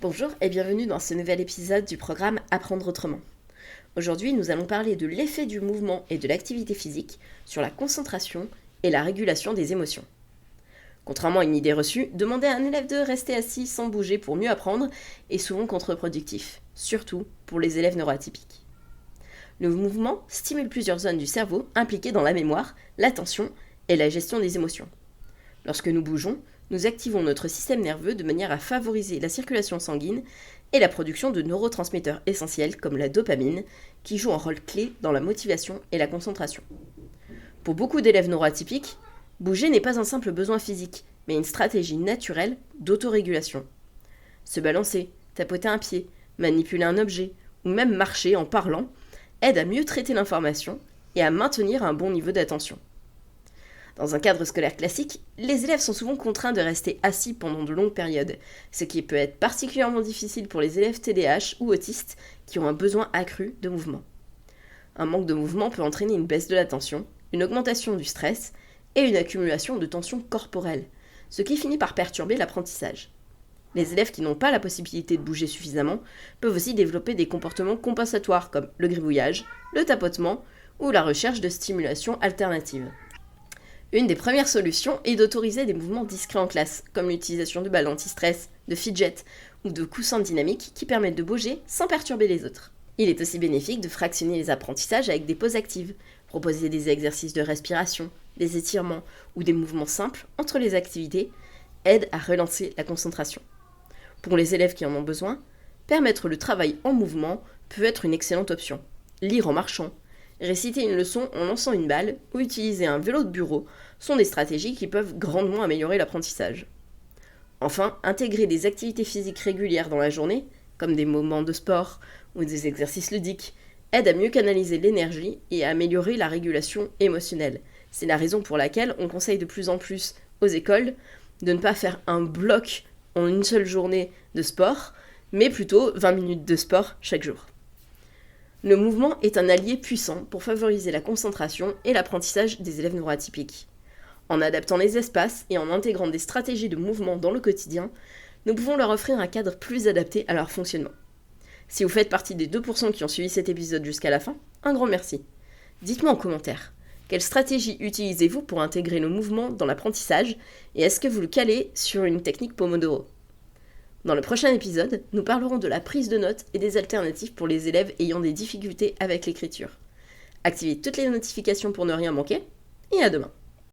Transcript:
Bonjour et bienvenue dans ce nouvel épisode du programme Apprendre autrement. Aujourd'hui, nous allons parler de l'effet du mouvement et de l'activité physique sur la concentration et la régulation des émotions. Contrairement à une idée reçue, demander à un élève de rester assis sans bouger pour mieux apprendre est souvent contre-productif, surtout pour les élèves neuroatypiques. Le mouvement stimule plusieurs zones du cerveau impliquées dans la mémoire, l'attention et la gestion des émotions. Lorsque nous bougeons, nous activons notre système nerveux de manière à favoriser la circulation sanguine et la production de neurotransmetteurs essentiels comme la dopamine, qui jouent un rôle clé dans la motivation et la concentration. Pour beaucoup d'élèves neuroatypiques, bouger n'est pas un simple besoin physique, mais une stratégie naturelle d'autorégulation. Se balancer, tapoter un pied, manipuler un objet, ou même marcher en parlant, aide à mieux traiter l'information et à maintenir un bon niveau d'attention. Dans un cadre scolaire classique, les élèves sont souvent contraints de rester assis pendant de longues périodes, ce qui peut être particulièrement difficile pour les élèves TDAH ou autistes qui ont un besoin accru de mouvement. Un manque de mouvement peut entraîner une baisse de l'attention, une augmentation du stress et une accumulation de tensions corporelles, ce qui finit par perturber l'apprentissage. Les élèves qui n'ont pas la possibilité de bouger suffisamment peuvent aussi développer des comportements compensatoires comme le gribouillage, le tapotement ou la recherche de stimulation alternative. Une des premières solutions est d'autoriser des mouvements discrets en classe, comme l'utilisation de balles anti-stress, de fidget ou de coussins dynamiques qui permettent de bouger sans perturber les autres. Il est aussi bénéfique de fractionner les apprentissages avec des pauses actives, proposer des exercices de respiration, des étirements ou des mouvements simples entre les activités aide à relancer la concentration. Pour les élèves qui en ont besoin, permettre le travail en mouvement peut être une excellente option. Lire en marchant, réciter une leçon en lançant une balle ou utiliser un vélo de bureau sont des stratégies qui peuvent grandement améliorer l'apprentissage. Enfin, intégrer des activités physiques régulières dans la journée, comme des moments de sport ou des exercices ludiques, aide à mieux canaliser l'énergie et à améliorer la régulation émotionnelle. C'est la raison pour laquelle on conseille de plus en plus aux écoles de ne pas faire un bloc en une seule journée de sport, mais plutôt 20 minutes de sport chaque jour. Le mouvement est un allié puissant pour favoriser la concentration et l'apprentissage des élèves neuroatypiques. En adaptant les espaces et en intégrant des stratégies de mouvement dans le quotidien, nous pouvons leur offrir un cadre plus adapté à leur fonctionnement. Si vous faites partie des 2% qui ont suivi cet épisode jusqu'à la fin, un grand merci. Dites-moi en commentaire, quelle stratégie utilisez-vous pour intégrer le mouvement dans l'apprentissage et est-ce que vous le calez sur une technique Pomodoro ? Dans le prochain épisode, nous parlerons de la prise de notes et des alternatives pour les élèves ayant des difficultés avec l'écriture. Activez toutes les notifications pour ne rien manquer, et à demain.